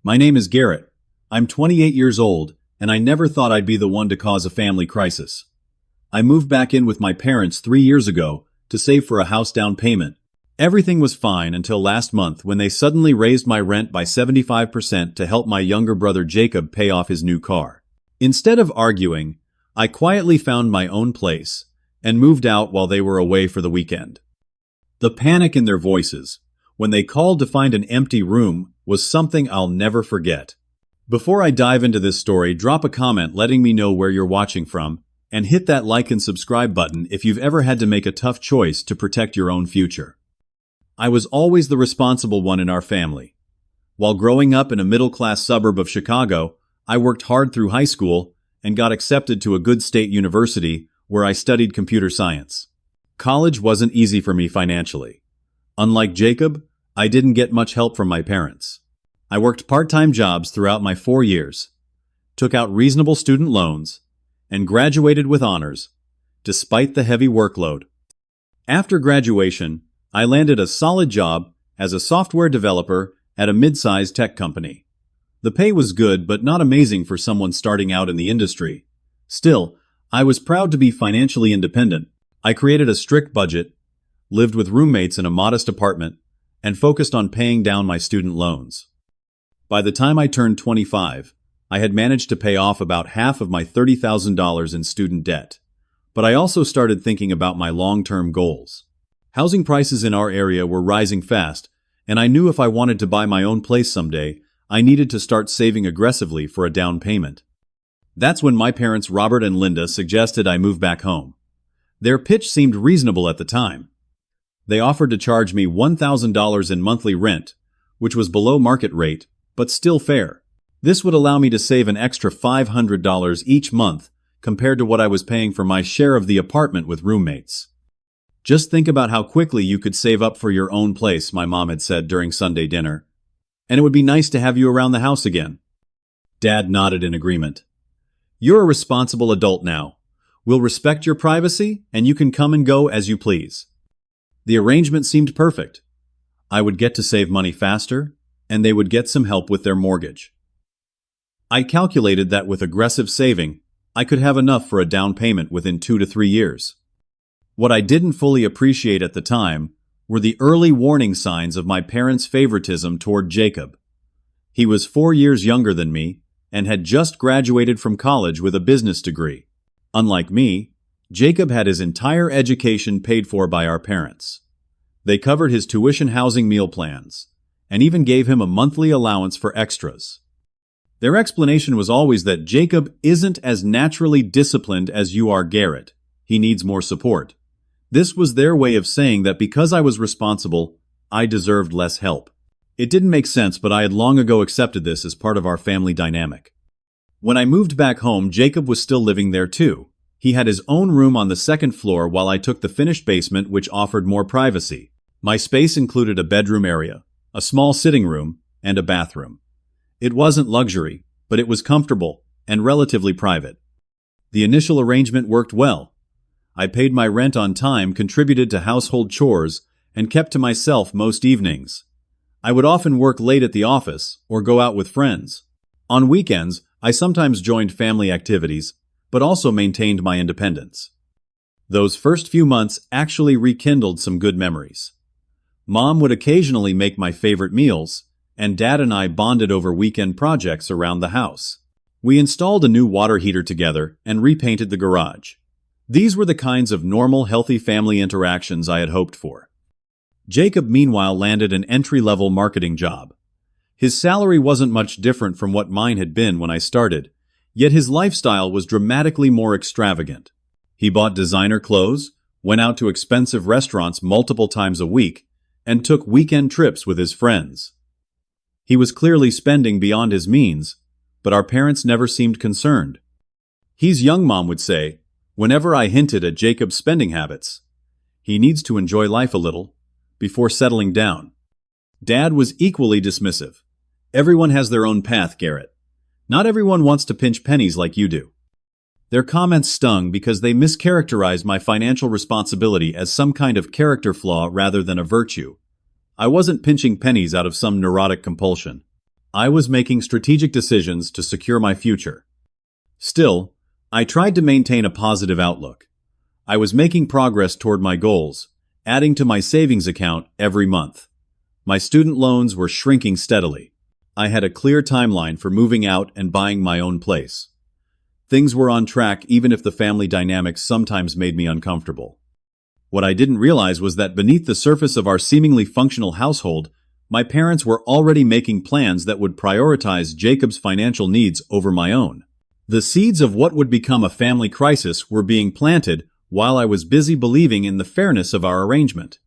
My name is Garrett. I'm 28 years old, and I never thought I'd be the one to cause a family crisis. I moved back in with my parents 3 years ago to save for a house down payment. Everything was fine until last month when they suddenly raised my rent by 75% to help my younger brother Jacob pay off his new car. Instead of arguing, I quietly found my own place and moved out while they were away for the weekend. The panic in their voices when they called to find an empty room was something I'll never forget. Before I dive into this story, drop a comment letting me know where you're watching from, and hit that like and subscribe button if you've ever had to make a tough choice to protect your own future. I was always the responsible one in our family. While growing up in a middle-class suburb of Chicago, I worked hard through high school and got accepted to a good state university where I studied computer science. College wasn't easy for me financially. Unlike Jacob, I didn't get much help from my parents. I worked part-time jobs throughout my 4 years, took out reasonable student loans, and graduated with honors, despite the heavy workload. After graduation, I landed a solid job as a software developer at a mid-sized tech company. The pay was good, but not amazing for someone starting out in the industry. Still, I was proud to be financially independent. I created a strict budget, lived with roommates in a modest apartment, and focused on paying down my student loans. By the time I turned 25, I had managed to pay off about half of my $30,000 in student debt. But I also started thinking about my long-term goals. Housing prices in our area were rising fast, and I knew if I wanted to buy my own place someday, I needed to start saving aggressively for a down payment. That's when my parents Robert and Linda suggested I move back home. Their pitch seemed reasonable at the time. They offered to charge me $1,000 in monthly rent, which was below market rate, but still fair. This would allow me to save an extra $500 each month compared to what I was paying for my share of the apartment with roommates. Just think about how quickly you could save up for your own place, my mom had said during Sunday dinner. And it would be nice to have you around the house again. Dad nodded in agreement. You're a responsible adult now. We'll respect your privacy, and you can come and go as you please. The arrangement seemed perfect. I would get to save money faster, and they would get some help with their mortgage. I calculated that with aggressive saving, I could have enough for a down payment within 2 to 3 years. What I didn't fully appreciate at the time were the early warning signs of my parents' favoritism toward Jacob. He was 4 years younger than me and had just graduated from college with a business degree. Unlike me, Jacob had his entire education paid for by our parents. They covered his tuition, housing, meal plans, and even gave him a monthly allowance for extras. Their explanation was always that Jacob isn't as naturally disciplined as you are, Garrett. He needs more support. This was their way of saying that because I was responsible, I deserved less help. It didn't make sense, but I had long ago accepted this as part of our family dynamic. When I moved back home, Jacob was still living there too. He had his own room on the second floor while I took the finished basement, which offered more privacy. My space included a bedroom area, a small sitting room, and a bathroom. It wasn't luxury, but it was comfortable and relatively private. The initial arrangement worked well. I paid my rent on time, contributed to household chores, and kept to myself most evenings. I would often work late at the office or go out with friends. On weekends, I sometimes joined family activities, but also maintained my independence. Those first few months actually rekindled some good memories. Mom would occasionally make my favorite meals, and Dad and I bonded over weekend projects around the house. We installed a new water heater together and repainted the garage. These were the kinds of normal, healthy family interactions I had hoped for. Jacob, meanwhile, landed an entry-level marketing job. His salary wasn't much different from what mine had been when I started, yet his lifestyle was dramatically more extravagant. He bought designer clothes, went out to expensive restaurants multiple times a week, and took weekend trips with his friends. He was clearly spending beyond his means, but our parents never seemed concerned. "He's young," Mom would say, whenever I hinted at Jacob's spending habits. "He needs to enjoy life a little before settling down." Dad was equally dismissive. "Everyone has their own path, Garrett. Not everyone wants to pinch pennies like you do." Their comments stung because they mischaracterized my financial responsibility as some kind of character flaw rather than a virtue. I wasn't pinching pennies out of some neurotic compulsion. I was making strategic decisions to secure my future. Still, I tried to maintain a positive outlook. I was making progress toward my goals, adding to my savings account every month. My student loans were shrinking steadily. I had a clear timeline for moving out and buying my own place. Things were on track even if the family dynamics sometimes made me uncomfortable. What I didn't realize was that beneath the surface of our seemingly functional household, my parents were already making plans that would prioritize Jacob's financial needs over my own. The seeds of what would become a family crisis were being planted while I was busy believing in the fairness of our arrangement.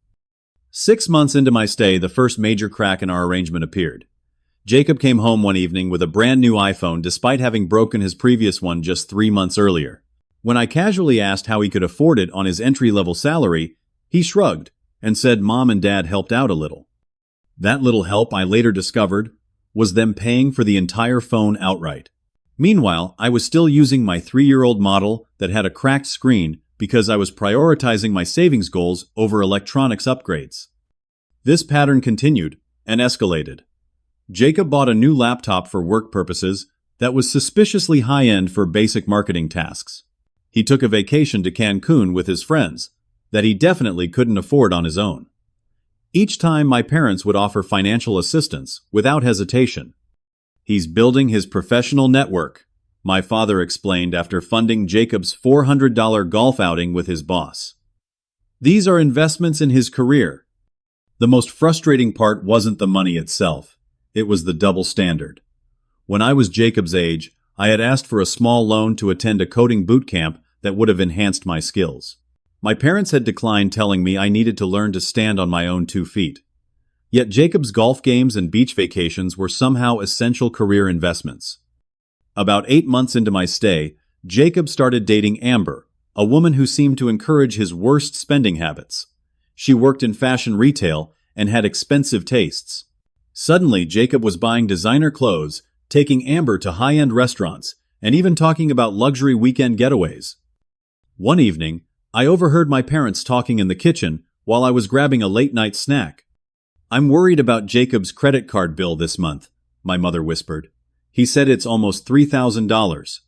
6 months into my stay, the first major crack in our arrangement appeared. Jacob came home one evening with a brand new iPhone despite having broken his previous one just 3 months earlier. When I casually asked how he could afford it on his entry-level salary, he shrugged and said Mom and Dad helped out a little. That little help, I later discovered, was them paying for the entire phone outright. Meanwhile, I was still using my 3-year-old model that had a cracked screen because I was prioritizing my savings goals over electronics upgrades. This pattern continued and escalated. Jacob bought a new laptop for work purposes that was suspiciously high-end for basic marketing tasks. He took a vacation to Cancun with his friends that he definitely couldn't afford on his own. Each time my parents would offer financial assistance without hesitation. He's building his professional network, my father explained after funding Jacob's $400 golf outing with his boss. These are investments in his career. The most frustrating part wasn't the money itself. It was the double standard. When I was Jacob's age, I had asked for a small loan to attend a coding boot camp that would have enhanced my skills. My parents had declined, telling me I needed to learn to stand on my own 2 feet. Yet Jacob's golf games and beach vacations were somehow essential career investments. About 8 months into my stay, Jacob started dating Amber, a woman who seemed to encourage his worst spending habits. She worked in fashion retail and had expensive tastes. Suddenly, Jacob was buying designer clothes, taking Amber to high-end restaurants, and even talking about luxury weekend getaways. One evening, I overheard my parents talking in the kitchen while I was grabbing a late-night snack. "I'm worried about Jacob's credit card bill this month," my mother whispered. "He said it's almost $3,000.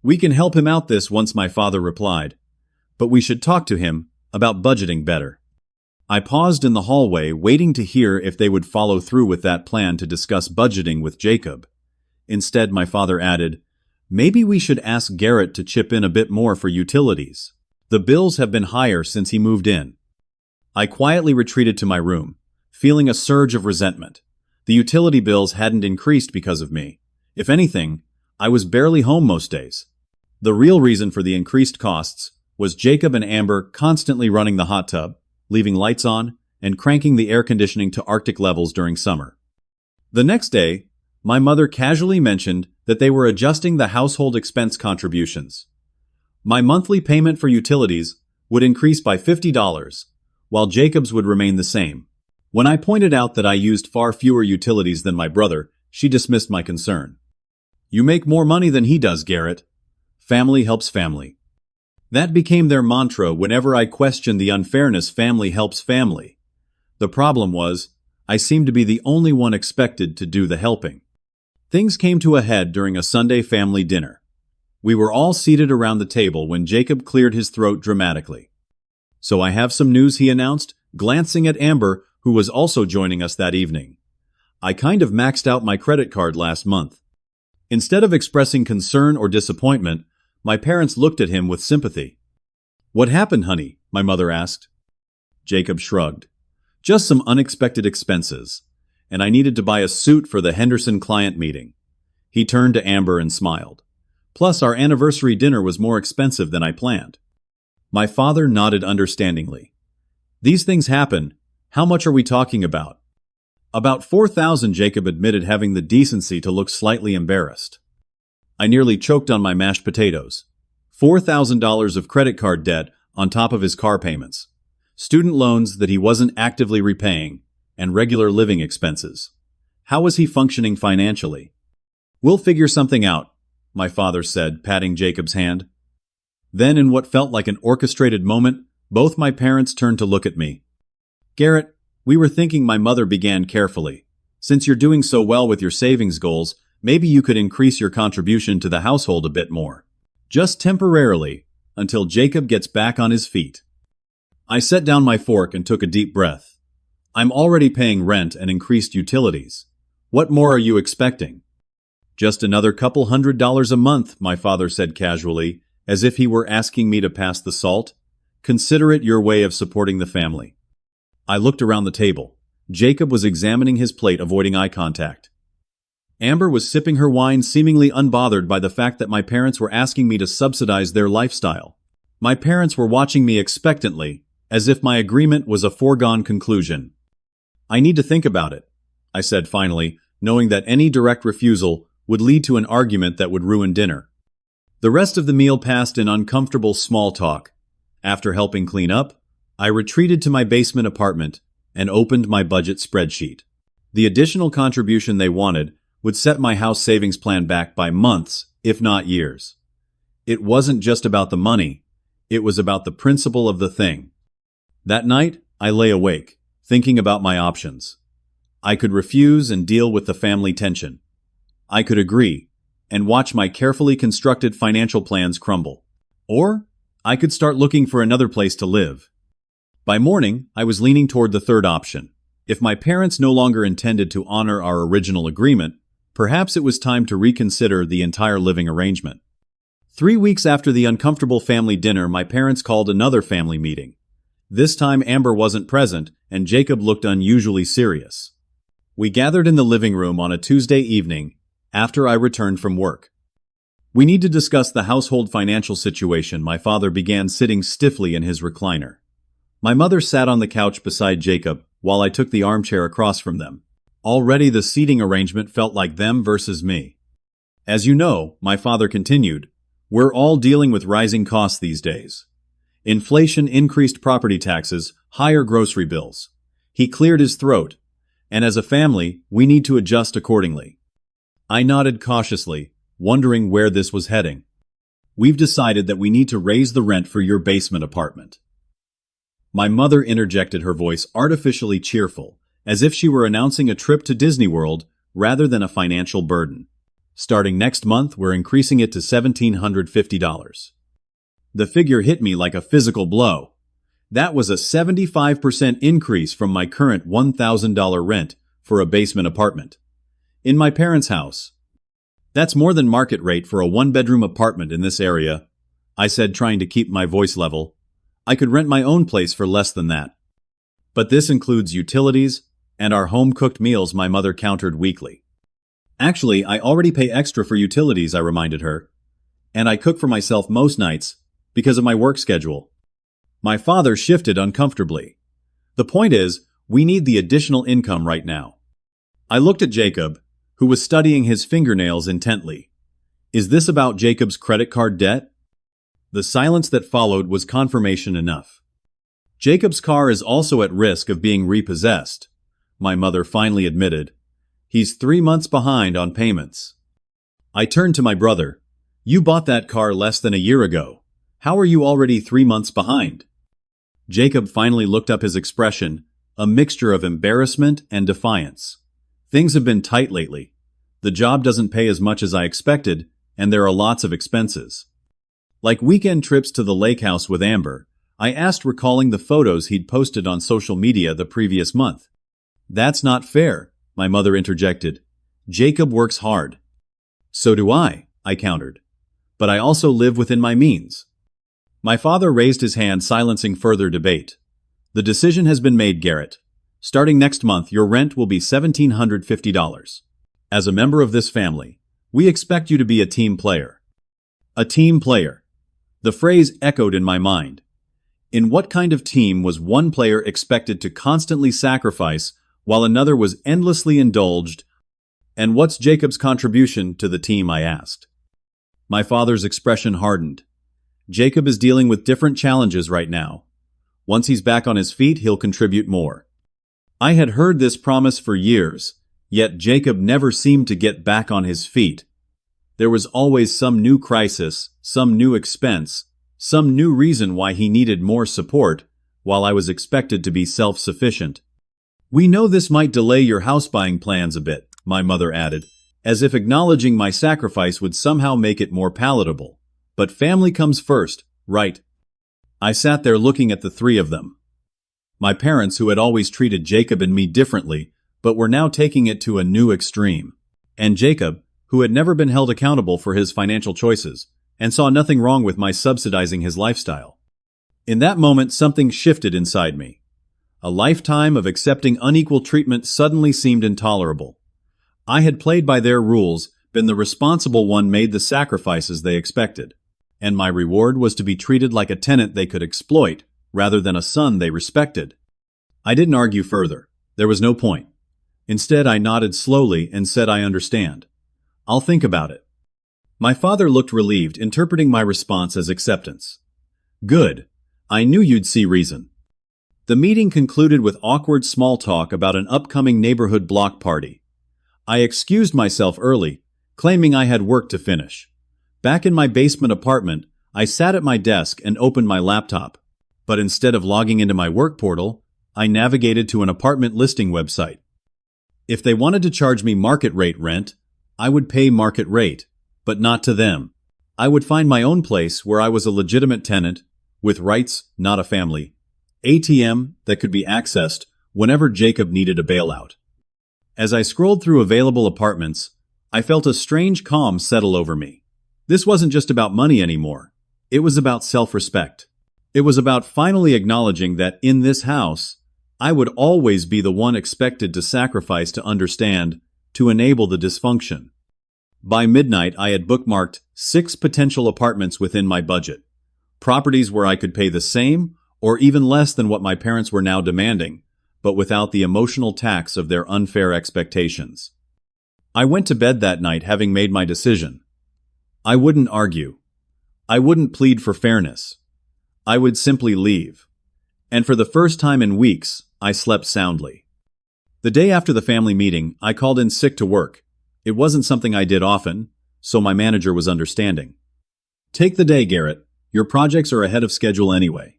"We can help him out this once," my father replied. "But we should talk to him about budgeting better." I paused in the hallway, waiting to hear if they would follow through with that plan to discuss budgeting with Jacob. Instead, my father added, "Maybe we should ask Garrett to chip in a bit more for utilities. The bills have been higher since he moved in." I quietly retreated to my room, feeling a surge of resentment. The utility bills hadn't increased because of me. If anything, I was barely home most days. The real reason for the increased costs was Jacob and Amber constantly running the hot tub, leaving lights on, and cranking the air conditioning to Arctic levels during summer. The next day, my mother casually mentioned that they were adjusting the household expense contributions. My monthly payment for utilities would increase by $50, while Jacob's would remain the same. When I pointed out that I used far fewer utilities than my brother, she dismissed my concern. "You make more money than he does, Garrett. Family helps family." That became their mantra whenever I questioned the unfairness. Family helps family. The problem was, I seemed to be the only one expected to do the helping. Things came to a head during a Sunday family dinner. We were all seated around the table when Jacob cleared his throat dramatically. "So I have some news," he announced, glancing at Amber, who was also joining us that evening. "I kind of maxed out my credit card last month." Instead of expressing concern or disappointment, my parents looked at him with sympathy. "What happened, honey?" my mother asked. Jacob shrugged. "Just some unexpected expenses, and I needed to buy a suit for the Henderson client meeting." He turned to Amber and smiled. "Plus, our anniversary dinner was more expensive than I planned." My father nodded understandingly. "These things happen. How much are we talking about?" "About $4,000, Jacob admitted, having the decency to look slightly embarrassed. I nearly choked on my mashed potatoes. $4,000 of credit card debt on top of his car payments, student loans that he wasn't actively repaying, and regular living expenses. How was he functioning financially? "We'll figure something out," my father said, patting Jacob's hand. Then, in what felt like an orchestrated moment, both my parents turned to look at me. "Garrett, we were thinking," my mother began carefully. Since you're doing so well with your savings goals, maybe you could increase your contribution to the household a bit more. Just temporarily, until Jacob gets back on his feet. I set down my fork and took a deep breath. I'm already paying rent and increased utilities. What more are you expecting? Just another couple $100 a month, my father said casually, as if he were asking me to pass the salt. Consider it your way of supporting the family. I looked around the table. Jacob was examining his plate, avoiding eye contact. Amber was sipping her wine, seemingly unbothered by the fact that my parents were asking me to subsidize their lifestyle. My parents were watching me expectantly, as if my agreement was a foregone conclusion. I need to think about it, I said finally, knowing that any direct refusal would lead to an argument that would ruin dinner. The rest of the meal passed in uncomfortable small talk. After helping clean up, I retreated to my basement apartment and opened my budget spreadsheet. The additional contribution they wanted would set my house savings plan back by months, if not years. It wasn't just about the money, it was about the principle of the thing. That night, I lay awake, thinking about my options. I could refuse and deal with the family tension. I could agree and watch my carefully constructed financial plans crumble. Or I could start looking for another place to live. By morning, I was leaning toward the third option. If my parents no longer intended to honor our original agreement, perhaps it was time to reconsider the entire living arrangement. 3 weeks after the uncomfortable family dinner, my parents called another family meeting. This time Amber wasn't present, and Jacob looked unusually serious. We gathered in the living room on a Tuesday evening, after I returned from work. We need to discuss the household financial situation. My father began, sitting stiffly in his recliner. My mother sat on the couch beside Jacob, while I took the armchair across from them. Already the seating arrangement felt like them versus me. As you know, my father continued, we're all dealing with rising costs these days. Inflation, increased property taxes, higher grocery bills. He cleared his throat, and as a family, we need to adjust accordingly. I nodded cautiously, wondering where this was heading. We've decided that we need to raise the rent for your basement apartment. My mother interjected, her voice artificially cheerful, as if she were announcing a trip to Disney World rather than a financial burden. Starting next month, we're increasing it to $1,750. The figure hit me like a physical blow. That was a 75% increase from my current $1,000 rent for a basement apartment. In my parents' house. That's more than market rate for a one-bedroom apartment in this area, I said, trying to keep my voice level. I could rent my own place for less than that. But this includes utilities and our home-cooked meals, my mother countered weakly. Actually, I already pay extra for utilities, I reminded her. And I cook for myself most nights because of my work schedule. My father shifted uncomfortably. The point is, we need the additional income right now. I looked at Jacob, who was studying his fingernails intently. Is this about Jacob's credit card debt? The silence that followed was confirmation enough. Jacob's car is also at risk of being repossessed, my mother finally admitted. He's 3 months behind on payments. I turned to my brother. You bought that car less than a year ago. How are you already 3 months behind? Jacob finally looked up, his expression, a mixture of embarrassment and defiance. Things have been tight lately. The job doesn't pay as much as I expected, and there are lots of expenses. Like weekend trips to the lake house with Amber, I asked, recalling the photos he'd posted on social media the previous month. That's not fair, my mother interjected. Jacob works hard. So do I countered. But I also live within my means. My father raised his hand, silencing further debate. The decision has been made, Garrett. Starting next month, your rent will be $1,750. As a member of this family, we expect you to be a team player. A team player. The phrase echoed in my mind. In what kind of team was one player expected to constantly sacrifice while another was endlessly indulged? And what's Jacob's contribution to the team, I asked. My father's expression hardened. Jacob is dealing with different challenges right now. Once he's back on his feet, he'll contribute more. I had heard this promise for years, yet Jacob never seemed to get back on his feet. There was always some new crisis, some new expense, some new reason why he needed more support, while I was expected to be self-sufficient. "We know this might delay your house buying plans a bit," my mother added, as if acknowledging my sacrifice would somehow make it more palatable. "But family comes first, right?" I sat there looking at the three of them. My parents, who had always treated Jacob and me differently, but were now taking it to a new extreme. And Jacob, who had never been held accountable for his financial choices, and saw nothing wrong with my subsidizing his lifestyle. In that moment, something shifted inside me. A lifetime of accepting unequal treatment suddenly seemed intolerable. I had played by their rules, been the responsible one, made the sacrifices they expected. And my reward was to be treated like a tenant they could exploit, rather than a son they respected. I didn't argue further. There was no point. Instead, I nodded slowly and said, "I understand. I'll think about it." My father looked relieved, interpreting my response as acceptance. "Good. I knew you'd see reason." The meeting concluded with awkward small talk about an upcoming neighborhood block party. I excused myself early, claiming I had work to finish. Back in my basement apartment, I sat at my desk and opened my laptop. But instead of logging into my work portal, I navigated to an apartment listing website. If they wanted to charge me market rate rent, I would pay market rate, but not to them. I would find my own place where I was a legitimate tenant, with rights, not a family. ATM that could be accessed whenever Jacob needed a bailout. As I scrolled through available apartments, I felt a strange calm settle over me. This wasn't just about money anymore. It was about self-respect. It was about finally acknowledging that in this house, I would always be the one expected to sacrifice to understand, to enable the dysfunction. By midnight, I had bookmarked 6 potential apartments within my budget. Properties where I could pay the same or even less than what my parents were now demanding, but without the emotional tax of their unfair expectations. I went to bed that night having made my decision. I wouldn't argue. I wouldn't plead for fairness. I would simply leave. And for the first time in weeks, I slept soundly. The day after the family meeting, I called in sick to work. It wasn't something I did often, so my manager was understanding. "Take the day, Garrett. Your projects are ahead of schedule anyway."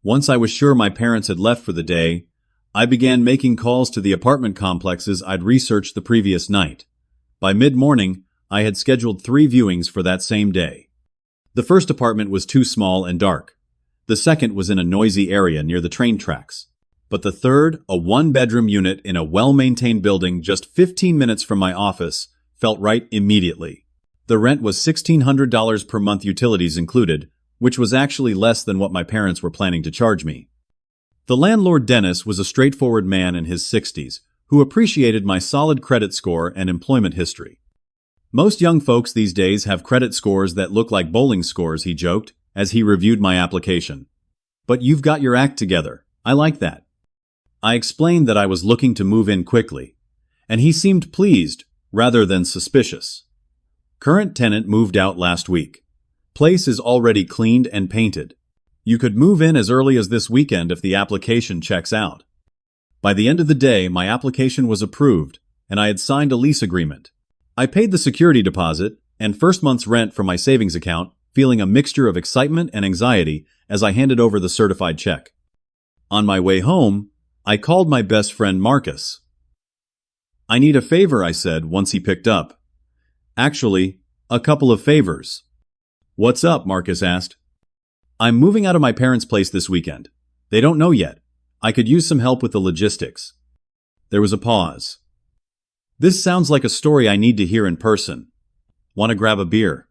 Once I was sure my parents had left for the day, I began making calls to the apartment complexes I'd researched the previous night. By mid-morning, I had scheduled 3 viewings for that same day. The first apartment was too small and dark. The second was in a noisy area near the train tracks. But the third, a 1-bedroom unit in a well-maintained building just 15 minutes from my office, felt right immediately. The rent was $1,600 per month, utilities included, which was actually less than what my parents were planning to charge me. The landlord, Dennis, was a straightforward man in his 60s, who appreciated my solid credit score and employment history. "Most young folks these days have credit scores that look like bowling scores," he joked, as he reviewed my application. "But you've got your act together. I like that." I explained that I was looking to move in quickly, and he seemed pleased, rather than suspicious. "Current tenant moved out last week. Place is already cleaned and painted. You could move in as early as this weekend if the application checks out." By the end of the day, my application was approved, and I had signed a lease agreement. I paid the security deposit and first month's rent from my savings account, feeling a mixture of excitement and anxiety as I handed over the certified check. On my way home, I called my best friend Marcus. "I need a favor," I said once he picked up. "Actually, a couple of favors." "What's up?" Marcus asked. "I'm moving out of my parents' place this weekend. They don't know yet. I could use some help with the logistics." There was a pause. "This sounds like a story I need to hear in person. Want to grab a beer?"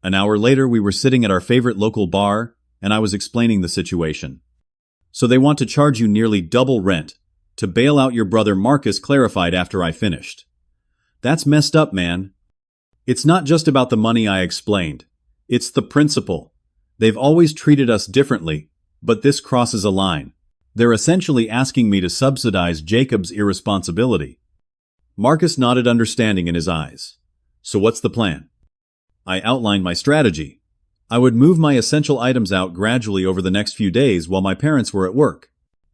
An hour later, we were sitting at our favorite local bar, and I was explaining the situation. "So they want to charge you nearly double rent to bail out your brother," Marcus clarified after I finished. "That's messed up, man." "It's not just about the money," I explained. "It's the principle. They've always treated us differently, but this crosses a line. They're essentially asking me to subsidize Jacob's irresponsibility." Marcus nodded, understanding in his eyes. "So what's the plan?" I outlined my strategy. I would move my essential items out gradually over the next few days while my parents were at work.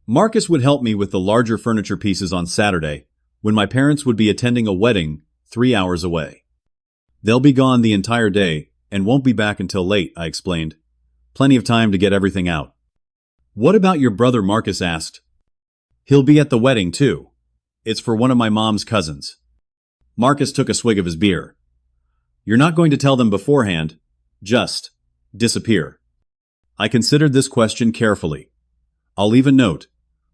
Marcus would help me with the larger furniture pieces on Saturday, when my parents would be attending a wedding 3 hours away. "They'll be gone the entire day and won't be back until late," I explained. "Plenty of time to get everything out." "What about your brother?" Marcus asked. He'll be at the wedding, too. It's for one of my mom's cousins. Marcus took a swig of his beer. You're not going to tell them beforehand. Just disappear. I considered this question carefully. I'll leave a note.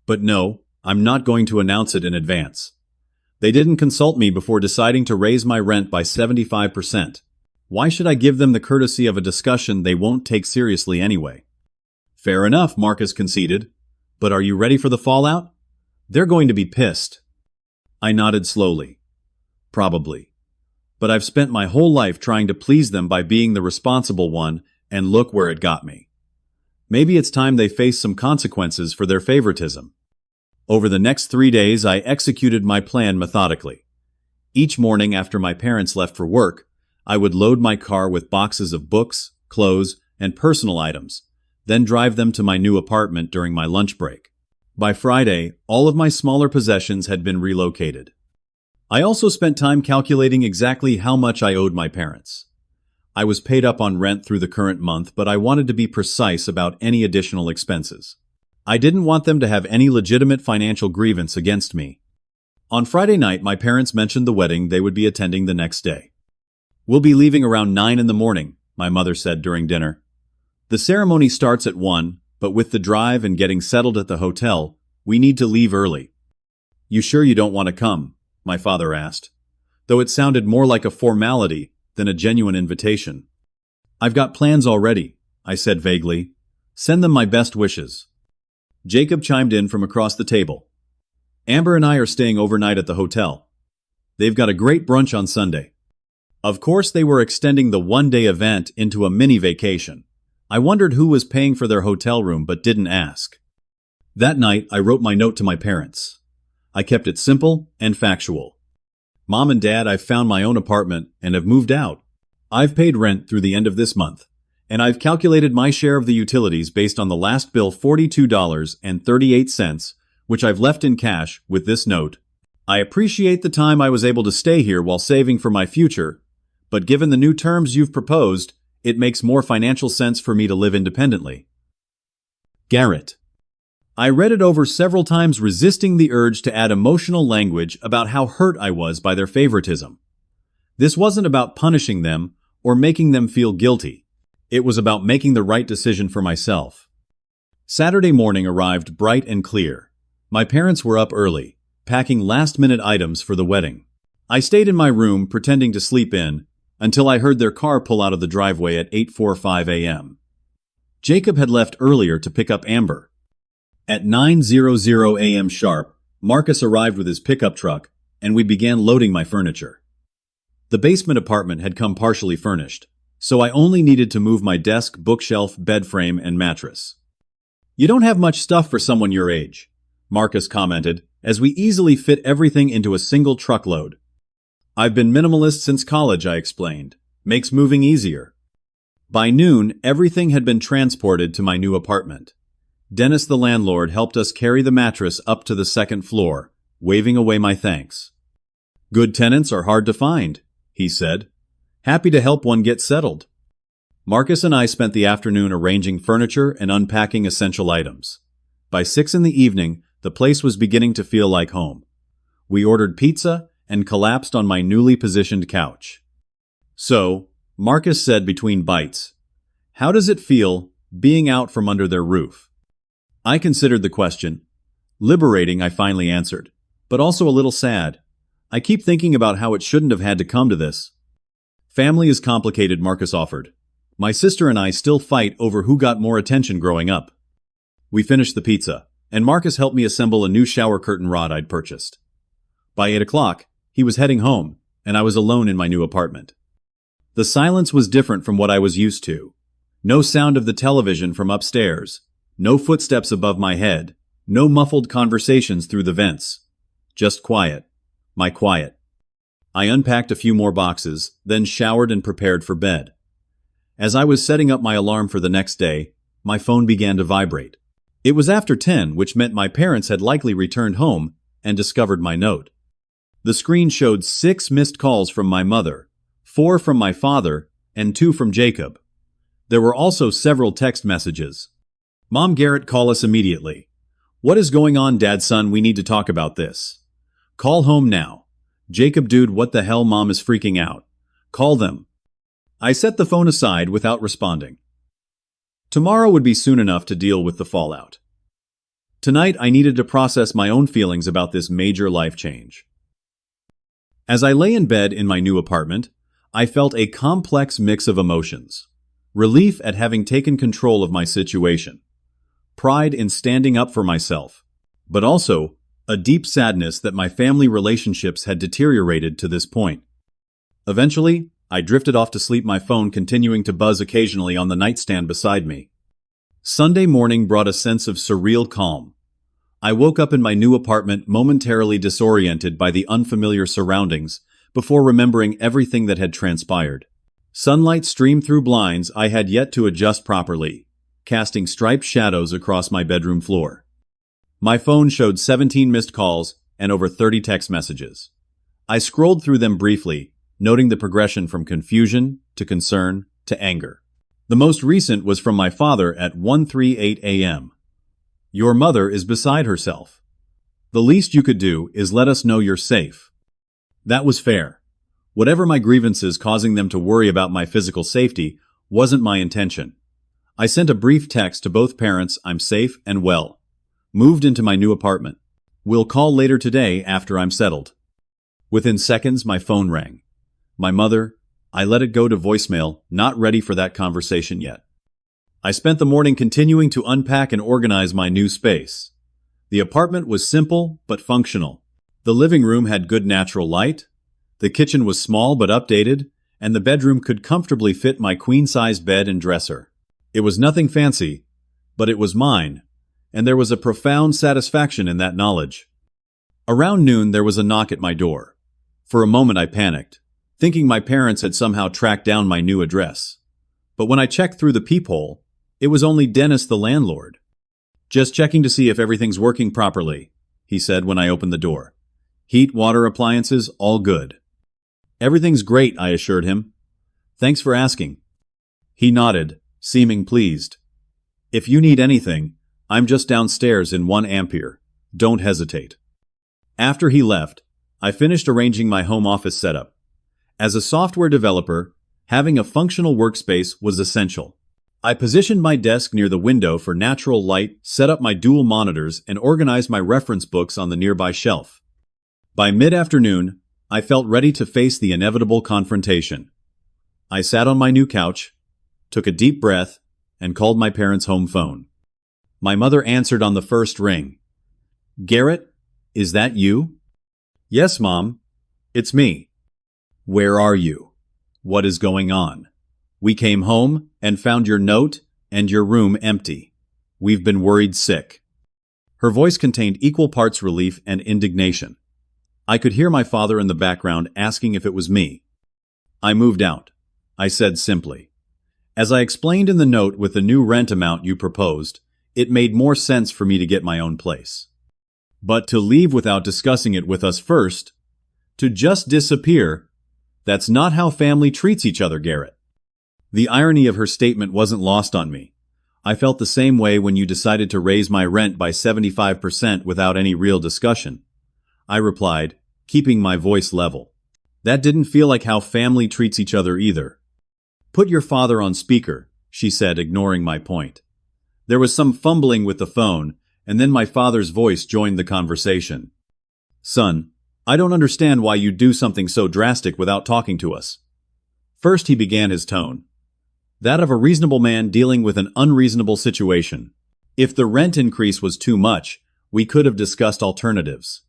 But no, I'm not going to announce it in advance. They didn't consult me before deciding to raise my rent by 75%. Why should I give them the courtesy of a discussion they won't take seriously anyway? Fair enough, Marcus conceded. But are you ready for the fallout? They're going to be pissed. I nodded slowly. Probably. But I've spent my whole life trying to please them by being the responsible one, and look where it got me. Maybe it's time they face some consequences for their favoritism. Over the next 3 days, I executed my plan methodically. Each morning after my parents left for work, I would load my car with boxes of books, clothes, and personal items, then drive them to my new apartment during my lunch break. By Friday, all of my smaller possessions had been relocated. I also spent time calculating exactly how much I owed my parents. I was paid up on rent through the current month, but I wanted to be precise about any additional expenses. I didn't want them to have any legitimate financial grievance against me. On Friday night, my parents mentioned the wedding they would be attending the next day. We'll be leaving around 9 in the morning, my mother said during dinner. The ceremony starts at 1, but with the drive and getting settled at the hotel, we need to leave early. You sure you don't want to come? My father asked, though it sounded more like a formality than a genuine invitation. I've got plans already, I said vaguely. Send them my best wishes. Jacob chimed in from across the table. Amber and I are staying overnight at the hotel. They've got a great brunch on Sunday. Of course, they were extending the one-day event into a mini vacation. I wondered who was paying for their hotel room but didn't ask. That night, I wrote my note to my parents. I kept it simple and factual. Mom and Dad, I've found my own apartment and have moved out. I've paid rent through the end of this month, and I've calculated my share of the utilities based on the last bill, $42.38, which I've left in cash with this note. I appreciate the time I was able to stay here while saving for my future, but given the new terms you've proposed, it makes more financial sense for me to live independently. Garrett. I read it over several times, resisting the urge to add emotional language about how hurt I was by their favoritism. This wasn't about punishing them or making them feel guilty. It was about making the right decision for myself. Saturday morning arrived bright and clear. My parents were up early, packing last-minute items for the wedding. I stayed in my room pretending to sleep in until I heard their car pull out of the driveway at 8:45 a.m. Jacob had left earlier to pick up Amber. At 9:00 a.m. sharp, Marcus arrived with his pickup truck, and we began loading my furniture. The basement apartment had come partially furnished, so I only needed to move my desk, bookshelf, bed frame, and mattress. You don't have much stuff for someone your age, Marcus commented, as we easily fit everything into a single truckload. I've been minimalist since college, I explained. Makes moving easier. By noon, everything had been transported to my new apartment. Dennis, the landlord, helped us carry the mattress up to the second floor, waving away my thanks. Good tenants are hard to find, he said. Happy to help one get settled. Marcus and I spent the afternoon arranging furniture and unpacking essential items. By 6 in the evening, the place was beginning to feel like home. We ordered pizza and collapsed on my newly positioned couch. So, Marcus said between bites, how does it feel being out from under their roof? I considered the question. Liberating, I finally answered, but also a little sad. I keep thinking about how it shouldn't have had to come to this. Family is complicated, Marcus offered. My sister and I still fight over who got more attention growing up. We finished the pizza, and Marcus helped me assemble a new shower curtain rod I'd purchased. By 8 o'clock, he was heading home, and I was alone in my new apartment. The silence was different from what I was used to. No sound of the television from upstairs. No footsteps above my head, no muffled conversations through the vents. Just quiet. My quiet. I unpacked a few more boxes, then showered and prepared for bed. As I was setting up my alarm for the next day, my phone began to vibrate. It was after 10, which meant my parents had likely returned home and discovered my note. The screen showed 6 missed calls from my mother, 4 from my father, and 2 from Jacob. There were also several text messages. Mom, Garrett, call us immediately. What is going on, Dad, son? We need to talk about this. Call home now. Jacob, dude, what the hell? Mom is freaking out. Call them. I set the phone aside without responding. Tomorrow would be soon enough to deal with the fallout. Tonight, I needed to process my own feelings about this major life change. As I lay in bed in my new apartment, I felt a complex mix of emotions. Relief at having taken control of my situation. Pride in standing up for myself. But also, a deep sadness that my family relationships had deteriorated to this point. Eventually, I drifted off to sleep, my phone continuing to buzz occasionally on the nightstand beside me. Sunday morning brought a sense of surreal calm. I woke up in my new apartment momentarily disoriented by the unfamiliar surroundings before remembering everything that had transpired. Sunlight streamed through blinds I had yet to adjust properly, casting striped shadows across my bedroom floor. My phone showed 17 missed calls and over 30 text messages. I scrolled through them briefly, noting the progression from confusion to concern to anger. The most recent was from my father at 1:38 a.m. Your mother is beside herself. The least you could do is let us know you're safe. That was fair. Whatever my grievances causing them to worry about my physical safety wasn't my intention. I sent a brief text to both parents, I'm safe and well. Moved into my new apartment. We'll call later today after I'm settled. Within seconds, my phone rang. My mother, I let it go to voicemail, not ready for that conversation yet. I spent the morning continuing to unpack and organize my new space. The apartment was simple but functional. The living room had good natural light, the kitchen was small but updated, and the bedroom could comfortably fit my queen-sized bed and dresser. It was nothing fancy, but it was mine, and there was a profound satisfaction in that knowledge. Around noon, there was a knock at my door. For a moment I panicked, thinking my parents had somehow tracked down my new address. But when I checked through the peephole, it was only Dennis, the landlord. Just checking to see if everything's working properly, he said when I opened the door. Heat, water, appliances, all good. Everything's great, I assured him. Thanks for asking. He nodded, seeming pleased. If you need anything, I'm just downstairs in 1 Ampere. Don't hesitate. After he left, I finished arranging my home office setup. As a software developer, having a functional workspace was essential. I positioned my desk near the window for natural light, set up my dual monitors, and organized my reference books on the nearby shelf. By mid-afternoon, I felt ready to face the inevitable confrontation. I sat on my new couch, took a deep breath, and called my parents' home phone. My mother answered on the first ring. Garrett, is that you? Yes, Mom. It's me. Where are you? What is going on? We came home and found your note and your room empty. We've been worried sick. Her voice contained equal parts relief and indignation. I could hear my father in the background asking if it was me. I moved out, I said simply. As I explained in the note with the new rent amount you proposed, it made more sense for me to get my own place. But to leave without discussing it with us first, to just disappear, that's not how family treats each other, Garrett. The irony of her statement wasn't lost on me. I felt the same way when you decided to raise my rent by 75% without any real discussion. I replied, keeping my voice level. That didn't feel like how family treats each other either. Put your father on speaker, she said, ignoring my point. There was some fumbling with the phone, and then my father's voice joined the conversation. Son, I don't understand why you'd do something so drastic without talking to us. First he began his tone. That of a reasonable man dealing with an unreasonable situation. If the rent increase was too much, we could have discussed alternatives.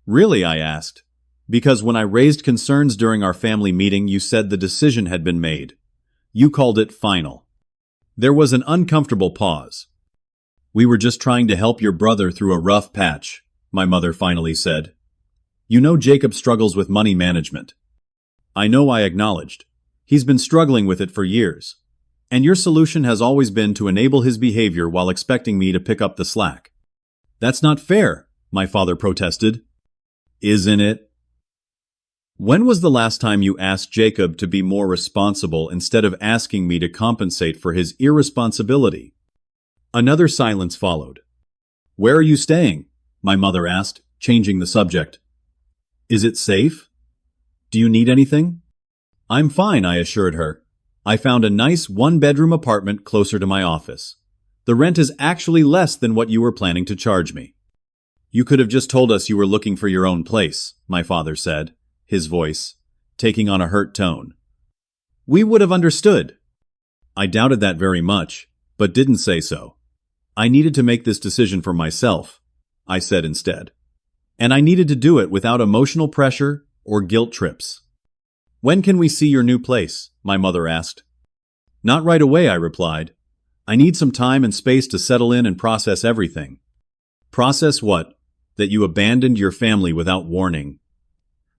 Really, I asked. Because when I raised concerns during our family meeting, you said the decision had been made. You called it final. There was an uncomfortable pause. We were just trying to help your brother through a rough patch, my mother finally said. You know Jacob struggles with money management. I know, I acknowledged. He's been struggling with it for years. And your solution has always been to enable his behavior while expecting me to pick up the slack. That's not fair, my father protested. Isn't it? When was the last time you asked Jacob to be more responsible instead of asking me to compensate for his irresponsibility? Another silence followed. Where are you staying? My mother asked, changing the subject. Is it safe? Do you need anything? I'm fine, I assured her. I found a nice one-bedroom apartment closer to my office. The rent is actually less than what you were planning to charge me. You could have just told us you were looking for your own place, my father said, his voice taking on a hurt tone. We would have understood. I doubted that very much, but didn't say so. I needed to make this decision for myself, I said instead. And I needed to do it without emotional pressure or guilt trips. When can we see your new place? My mother asked. Not right away, I replied. I need some time and space to settle in and process everything. Process what? That you abandoned your family without warning.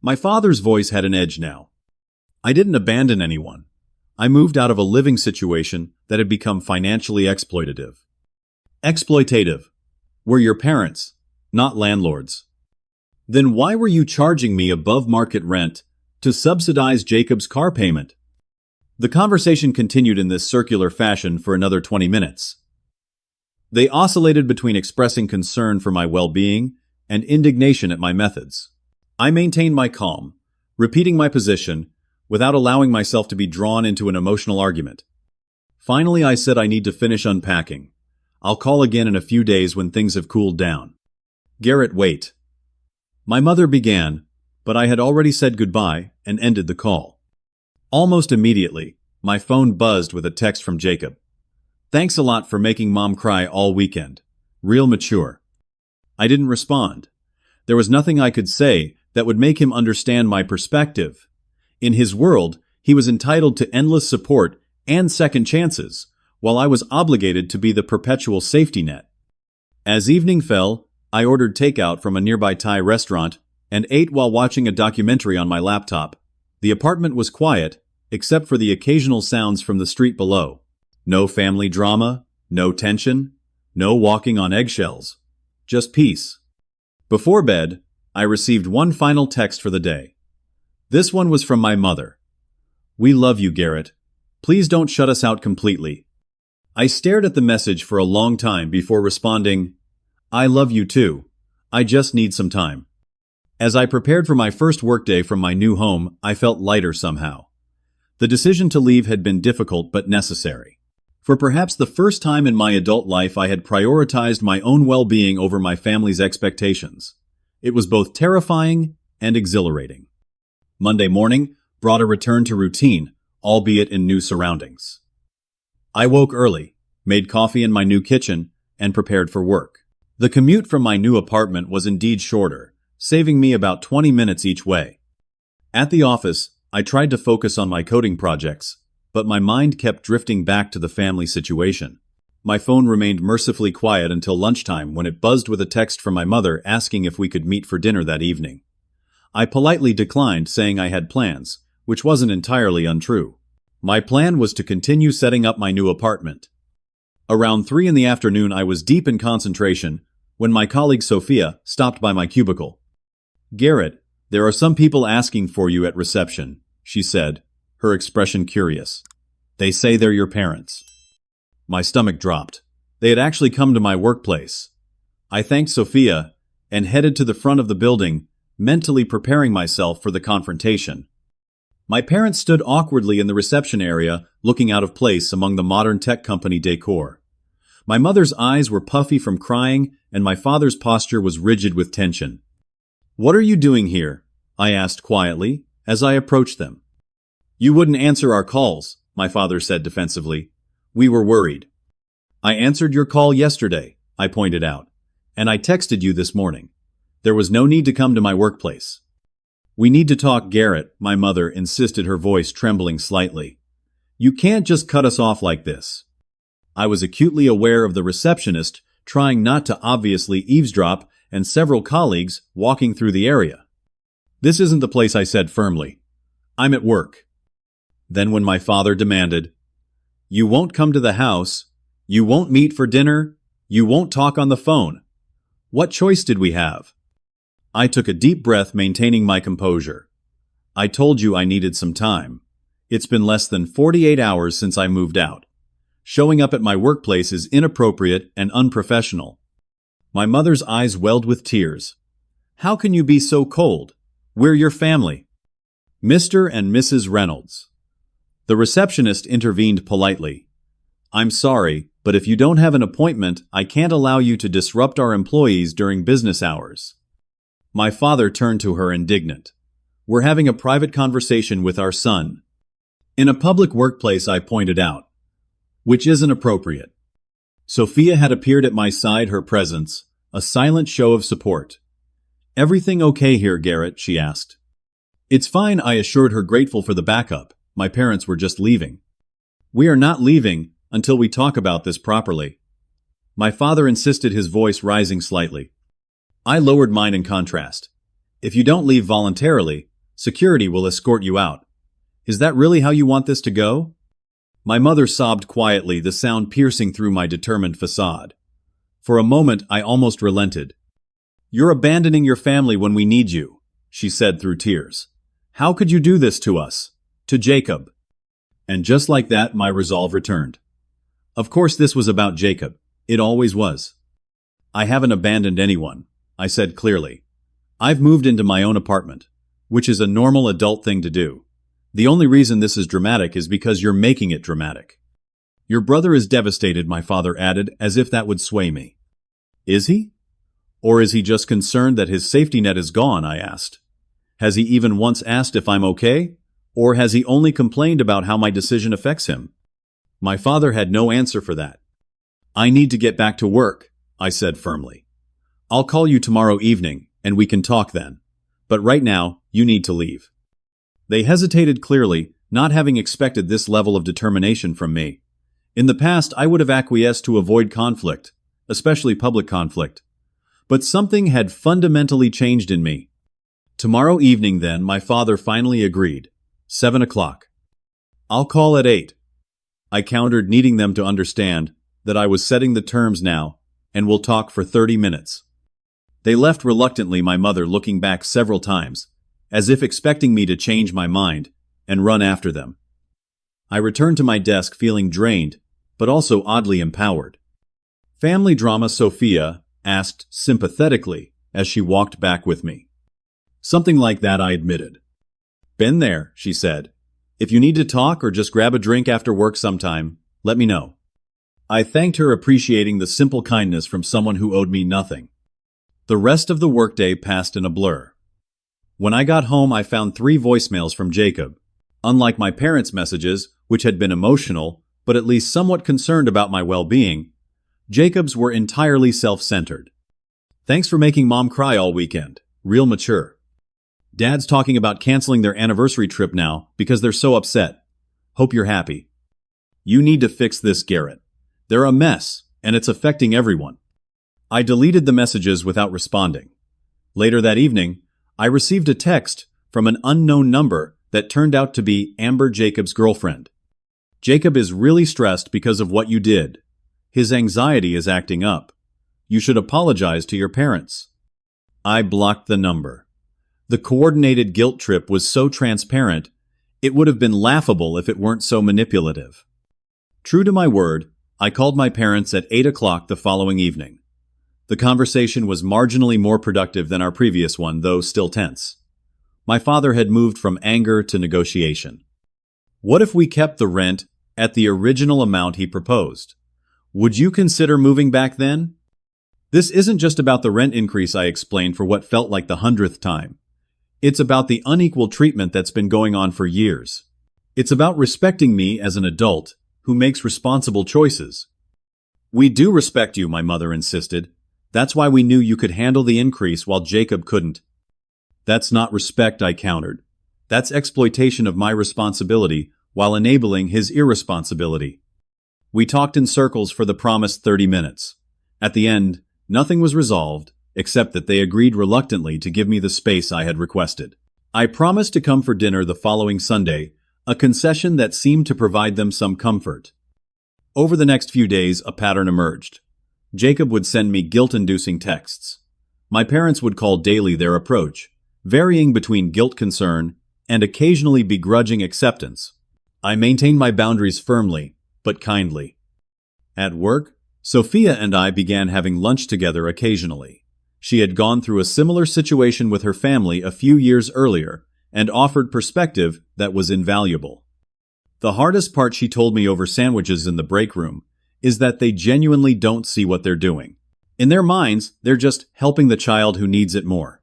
My father's voice had an edge now. I didn't abandon anyone. I moved out of a living situation that had become financially exploitative. Exploitative. We're your parents, not landlords. Then why were you charging me above market rent to subsidize Jacob's car payment? The conversation continued in this circular fashion for another 20 minutes. They oscillated between expressing concern for my well-being and indignation at my methods. I maintained my calm, repeating my position without allowing myself to be drawn into an emotional argument. Finally, I said I need to finish unpacking. I'll call again in a few days when things have cooled down. Garrett, wait. My mother began, but I had already said goodbye and ended the call. Almost immediately, my phone buzzed with a text from Jacob. Thanks a lot for making Mom cry all weekend. Real mature. I didn't respond. There was nothing I could say that would make him understand my perspective. In his world, he was entitled to endless support and second chances, while I was obligated to be the perpetual safety net. As evening fell, I ordered takeout from a nearby Thai restaurant and ate while watching a documentary on my laptop. The apartment was quiet, except for the occasional sounds from the street below. No family drama, no tension, no walking on eggshells. Just peace. Before bed, I received one final text for the day. This one was from my mother. We love you, Garrett. Please don't shut us out completely. I stared at the message for a long time before responding, I love you too. I just need some time. As I prepared for my first workday from my new home, I felt lighter somehow. The decision to leave had been difficult but necessary. For perhaps the first time in my adult life, I had prioritized my own well-being over my family's expectations. It was both terrifying and exhilarating. Monday morning brought a return to routine, albeit in new surroundings. I woke early, made coffee in my new kitchen, and prepared for work. The commute from my new apartment was indeed shorter, saving me about 20 minutes each way. At the office, I tried to focus on my coding projects, but my mind kept drifting back to the family situation. My phone remained mercifully quiet until lunchtime when it buzzed with a text from my mother asking if we could meet for dinner that evening. I politely declined, saying I had plans, which wasn't entirely untrue. My plan was to continue setting up my new apartment. Around 3 in the afternoon, I was deep in concentration when my colleague Sophia stopped by my cubicle. Garrett, there are some people asking for you at reception, she said, her expression curious. They say they're your parents. My stomach dropped. They had actually come to my workplace. I thanked Sophia and headed to the front of the building, mentally preparing myself for the confrontation. My parents stood awkwardly in the reception area, looking out of place among the modern tech company decor. My mother's eyes were puffy from crying, and my father's posture was rigid with tension. What are you doing here? I asked quietly, as I approached them. You wouldn't answer our calls, my father said defensively. We were worried. I answered your call yesterday, I pointed out, and I texted you this morning. There was no need to come to my workplace. We need to talk, Garrett, my mother insisted, her voice trembling slightly. You can't just cut us off like this. I was acutely aware of the receptionist trying not to obviously eavesdrop and several colleagues walking through the area. This isn't the place, I said firmly. I'm at work. Then when my father demanded, You won't come to the house, you won't meet for dinner, you won't talk on the phone. What choice did we have? I took a deep breath, maintaining my composure. I told you I needed some time. It's been less than 48 hours since I moved out. Showing up at my workplace is inappropriate and unprofessional. My mother's eyes welled with tears. How can you be so cold? We're your family. Mr. and Mrs. Reynolds. The receptionist intervened politely. I'm sorry, but if you don't have an appointment, I can't allow you to disrupt our employees during business hours. My father turned to her indignant. We're having a private conversation with our son. In a public workplace, I pointed out. Which isn't appropriate. Sophia had appeared at my side, her presence, a silent show of support. Everything okay here, Garrett? She asked. It's fine, I assured her, grateful for the backup. My parents were just leaving. We are not leaving until we talk about this properly. My father insisted, his voice rising slightly. I lowered mine in contrast. If you don't leave voluntarily, security will escort you out. Is that really how you want this to go? My mother sobbed quietly, the sound piercing through my determined facade. For a moment, I almost relented. You're abandoning your family when we need you, she said through tears. How could you do this to us? To Jacob. And just like that, my resolve returned. Of course this was about Jacob. It always was. I haven't abandoned anyone, I said clearly. I've moved into my own apartment, which is a normal adult thing to do. The only reason this is dramatic is because you're making it dramatic. Your brother is devastated, my father added, as if that would sway me. Is he? Or is he just concerned that his safety net is gone, I asked. Has he even once asked if I'm okay? Or has he only complained about how my decision affects him? My father had no answer for that. I need to get back to work, I said firmly. I'll call you tomorrow evening, and we can talk then. But right now, you need to leave. They hesitated, clearly, not having expected this level of determination from me. In the past, I would have acquiesced to avoid conflict, especially public conflict. But something had fundamentally changed in me. Tomorrow evening, then, my father finally agreed. 7 o'clock. I'll call at 8. I countered, needing them to understand that I was setting the terms now, and we'll talk for 30 minutes. They left reluctantly, my mother looking back several times, as if expecting me to change my mind and run after them. I returned to my desk feeling drained, but also oddly empowered. Family drama, Sophia asked sympathetically as she walked back with me. Something like that, I admitted. Been there, she said. If you need to talk or just grab a drink after work sometime, let me know. I thanked her, appreciating the simple kindness from someone who owed me nothing. The rest of the workday passed in a blur. When I got home, I found 3 voicemails from Jacob. Unlike my parents' messages, which had been emotional, but at least somewhat concerned about my well-being, Jacob's were entirely self-centered. Thanks for making Mom cry all weekend. Real mature. Dad's talking about canceling their anniversary trip now because they're so upset. Hope you're happy. You need to fix this, Garrett. They're a mess, and it's affecting everyone. I deleted the messages without responding. Later that evening, I received a text from an unknown number that turned out to be Amber, Jacob's girlfriend. Jacob is really stressed because of what you did. His anxiety is acting up. You should apologize to your parents. I blocked the number. The coordinated guilt trip was so transparent, it would have been laughable if it weren't so manipulative. True to my word, I called my parents at 8 o'clock the following evening. The conversation was marginally more productive than our previous one, though still tense. My father had moved from anger to negotiation. What if we kept the rent at the original amount he proposed? Would you consider moving back then? This isn't just about the rent increase, I explained for what felt like the 100th time. It's about the unequal treatment that's been going on for years. It's about respecting me as an adult who makes responsible choices. We do respect you, my mother insisted. That's why we knew you could handle the increase while Jacob couldn't. That's not respect, I countered. That's exploitation of my responsibility while enabling his irresponsibility. We talked in circles for the promised 30 minutes. At the end, nothing was resolved, except that they agreed reluctantly to give me the space I had requested. I promised to come for dinner the following Sunday, a concession that seemed to provide them some comfort. Over the next few days, a pattern emerged. Jacob would send me guilt-inducing texts. My parents would call daily, their approach, varying between guilt concern and occasionally begrudging acceptance. I maintained my boundaries firmly, but kindly. At work, Sophia and I began having lunch together occasionally. She had gone through a similar situation with her family a few years earlier and offered perspective that was invaluable. The hardest part, she told me over sandwiches in the break room, is that they genuinely don't see what they're doing. In their minds, they're just helping the child who needs it more.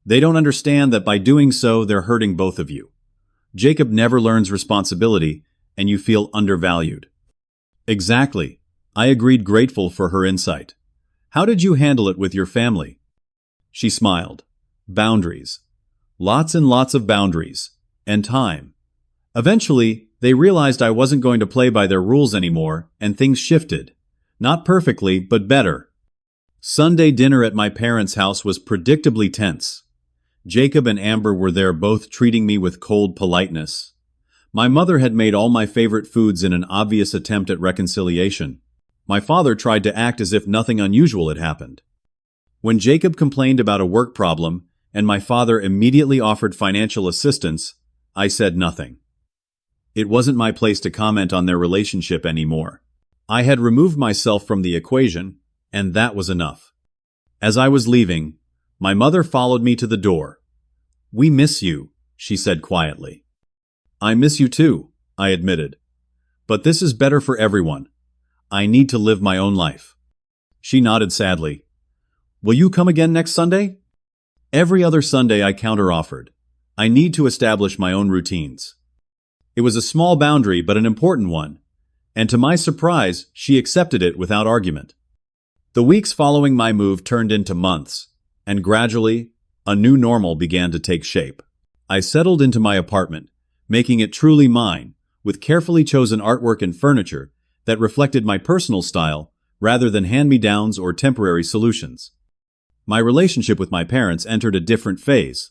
They don't understand that by doing so, they're hurting both of you. Jacob never learns responsibility, and you feel undervalued. Exactly. I agreed, grateful for her insight. How did you handle it with your family? She smiled. Boundaries. Lots and lots of boundaries. And time. Eventually, they realized I wasn't going to play by their rules anymore, and things shifted. Not perfectly, but better. Sunday dinner at my parents' house was predictably tense. Jacob and Amber were there, both treating me with cold politeness. My mother had made all my favorite foods in an obvious attempt at reconciliation. My father tried to act as if nothing unusual had happened. When Jacob complained about a work problem, and my father immediately offered financial assistance, I said nothing. It wasn't my place to comment on their relationship anymore. I had removed myself from the equation, and that was enough. As I was leaving, my mother followed me to the door. "We miss you," she said quietly. "I miss you too," I admitted. "But this is better for everyone. I need to live my own life." She nodded sadly. "Will you come again next Sunday?" Every other Sunday, I counteroffered. I need to establish my own routines. It was a small boundary, but an important one, and to my surprise, she accepted it without argument. The weeks following my move turned into months, and gradually, a new normal began to take shape. I settled into my apartment, making it truly mine, with carefully chosen artwork and furniture that reflected my personal style rather than hand-me-downs or temporary solutions. My relationship with my parents entered a different phase.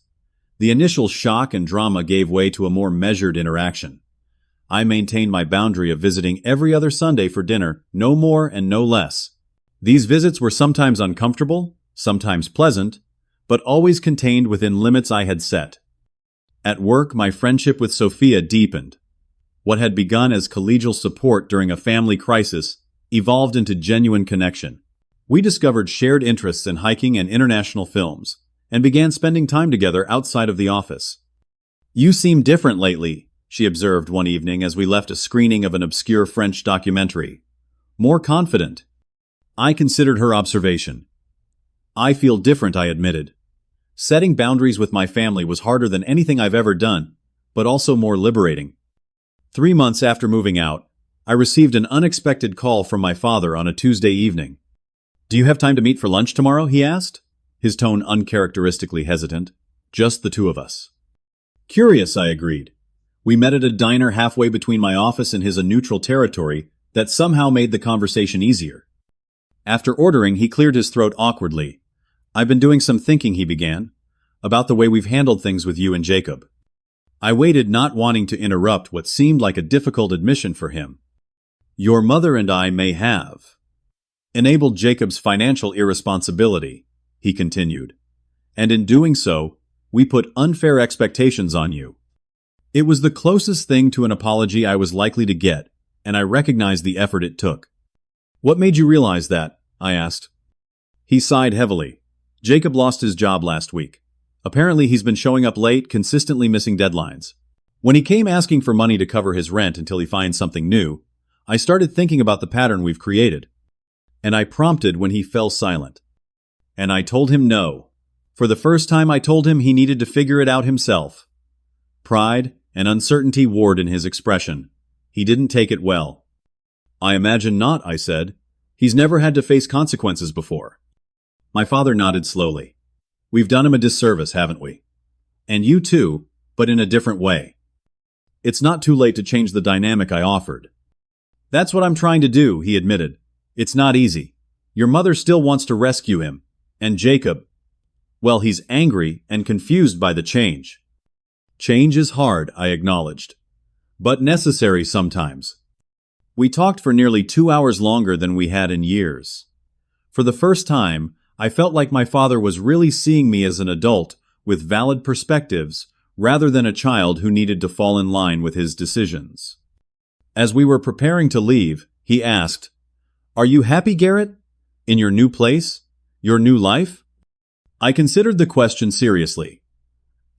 The initial shock and drama gave way to a more measured interaction. I maintained my boundary of visiting every other Sunday for dinner, no more and no less. These visits were sometimes uncomfortable, sometimes pleasant, but always contained within limits I had set. At work, my friendship with Sophia deepened. What had begun as collegial support during a family crisis evolved into genuine connection. We discovered shared interests in hiking and international films, and began spending time together outside of the office. "You seem different lately," she observed one evening as we left a screening of an obscure French documentary. "More confident." I considered her observation. "I feel different," I admitted. Setting boundaries with my family was harder than anything I've ever done, but also more liberating. 3 months after moving out, I received an unexpected call from my father on a Tuesday evening. "Do you have time to meet for lunch tomorrow?" he asked, his tone uncharacteristically hesitant. "Just the two of us." "Curious," I agreed. We met at a diner halfway between my office and his, a neutral territory that somehow made the conversation easier. After ordering, he cleared his throat awkwardly. "I've been doing some thinking," he began, "about the way we've handled things with you and Jacob." I waited, not wanting to interrupt what seemed like a difficult admission for him. "Your mother and I may have enabled Jacob's financial irresponsibility," he continued, "and in doing so, we put unfair expectations on you." It was the closest thing to an apology I was likely to get, and I recognized the effort it took. "What made you realize that?" I asked. He sighed heavily. "Jacob lost his job last week. Apparently he's been showing up late, consistently missing deadlines. When he came asking for money to cover his rent until he finds something new, I started thinking about the pattern we've created. And I prompted when he fell silent. And I told him no. For the first time, I told him he needed to figure it out himself." Pride and uncertainty warred in his expression. He didn't take it well. "I imagine not," I said. "He's never had to face consequences before." My father nodded slowly. "We've done him a disservice, haven't we? And you too, but in a different way." "It's not too late to change the dynamic," I offered. "That's what I'm trying to do," he admitted. "It's not easy. Your mother still wants to rescue him. And Jacob, well, he's angry and confused by the change." "Change is hard," I acknowledged. "But necessary sometimes." We talked for nearly 2 hours longer than we had in years. For the first time, I felt like my father was really seeing me as an adult with valid perspectives rather than a child who needed to fall in line with his decisions. As we were preparing to leave, he asked, Are you happy, Garrett? In your new place? Your new life? I considered the question seriously.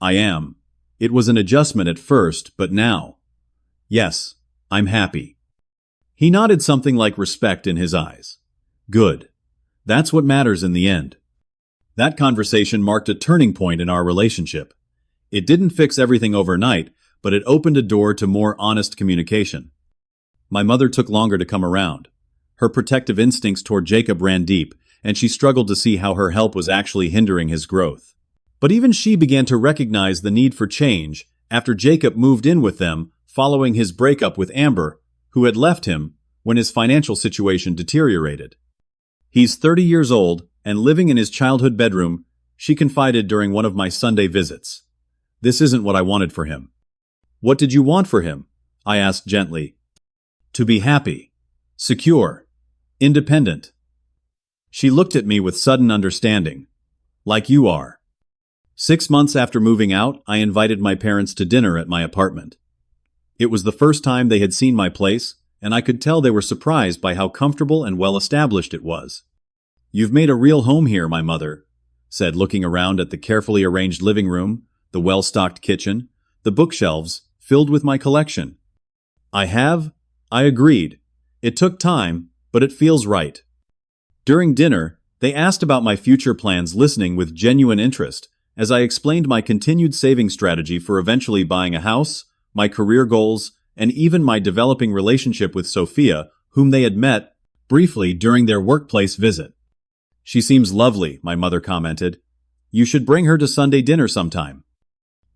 I am. It was an adjustment at first, but now. Yes, I'm happy. He nodded, something like respect in his eyes. Good. That's what matters in the end. That conversation marked a turning point in our relationship. It didn't fix everything overnight, but it opened a door to more honest communication. My mother took longer to come around. Her protective instincts toward Jacob ran deep, and she struggled to see how her help was actually hindering his growth. But even she began to recognize the need for change after Jacob moved in with them following his breakup with Amber, who had left him when his financial situation deteriorated. He's 30 years old and living in his childhood bedroom, she confided during one of my Sunday visits. This isn't what I wanted for him. What did you want for him? I asked gently. To be happy, secure, independent. She looked at me with sudden understanding. Like you are. 6 months after moving out, I invited my parents to dinner at my apartment. It was the first time they had seen my place, and I could tell they were surprised by how comfortable and well-established it was. You've made a real home here, my mother said, looking around at the carefully arranged living room, the well-stocked kitchen, the bookshelves filled with my collection. I have, I agreed. It took time, but it feels right. During dinner, they asked about my future plans, listening with genuine interest as I explained my continued saving strategy for eventually buying a house, my career goals, and even my developing relationship with Sophia, whom they had met briefly during their workplace visit. She seems lovely, my mother commented. You should bring her to Sunday dinner sometime.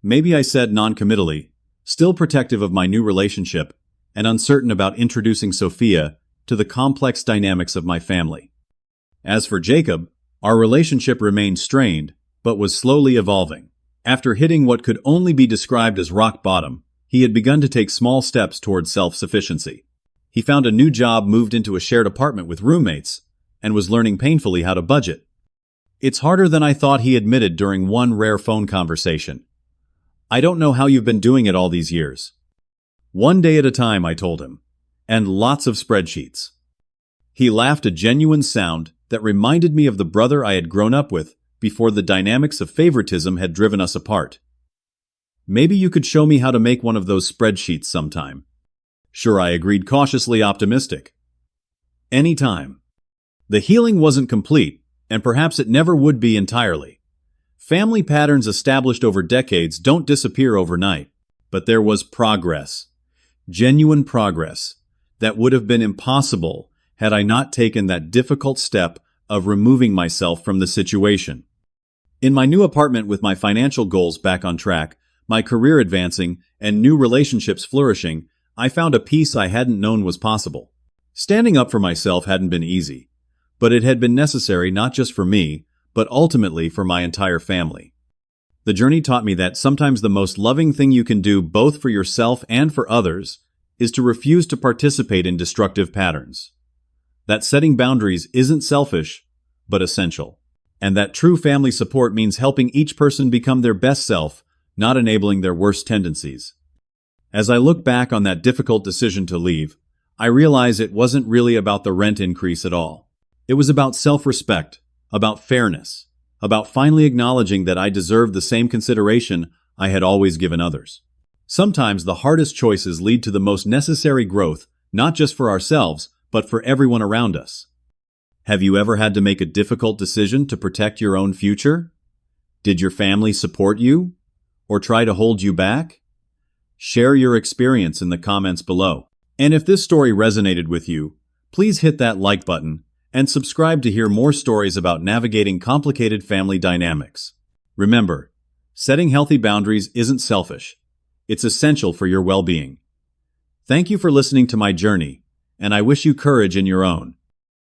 Maybe, I said noncommittally, still protective of my new relationship and uncertain about introducing Sophia to the complex dynamics of my family. As for Jacob, our relationship remained strained, but was slowly evolving. After hitting what could only be described as rock bottom, he had begun to take small steps towards self-sufficiency. He found a new job, moved into a shared apartment with roommates, and was learning painfully how to budget. It's harder than I thought, he admitted during one rare phone conversation. I don't know how you've been doing it all these years. One day at a time, I told him, and lots of spreadsheets. He laughed, a genuine sound that reminded me of the brother I had grown up with before the dynamics of favoritism had driven us apart. Maybe you could show me how to make one of those spreadsheets sometime. Sure, I agreed, cautiously optimistic. Anytime. The healing wasn't complete, and perhaps it never would be entirely. Family patterns established over decades don't disappear overnight, but there was progress. Genuine progress that would have been impossible had I not taken that difficult step of removing myself from the situation. In my new apartment, with my financial goals back on track, my career advancing, and new relationships flourishing, I found a peace I hadn't known was possible. Standing up for myself hadn't been easy, but it had been necessary, not just for me, but ultimately for my entire family. The journey taught me that sometimes the most loving thing you can do, both for yourself and for others, is to refuse to participate in destructive patterns. That setting boundaries isn't selfish, but essential. And that true family support means helping each person become their best self, not enabling their worst tendencies. As I look back on that difficult decision to leave, I realize it wasn't really about the rent increase at all. It was about self-respect, about fairness, about finally acknowledging that I deserved the same consideration I had always given others. Sometimes the hardest choices lead to the most necessary growth, not just for ourselves, but for everyone around us. Have you ever had to make a difficult decision to protect your own future? Did your family support you? Or try to hold you back? Share your experience in the comments below. And if this story resonated with you, please hit that like button and subscribe to hear more stories about navigating complicated family dynamics. Remember, setting healthy boundaries isn't selfish. It's essential for your well-being. Thank you for listening to my journey, and I wish you courage in your own.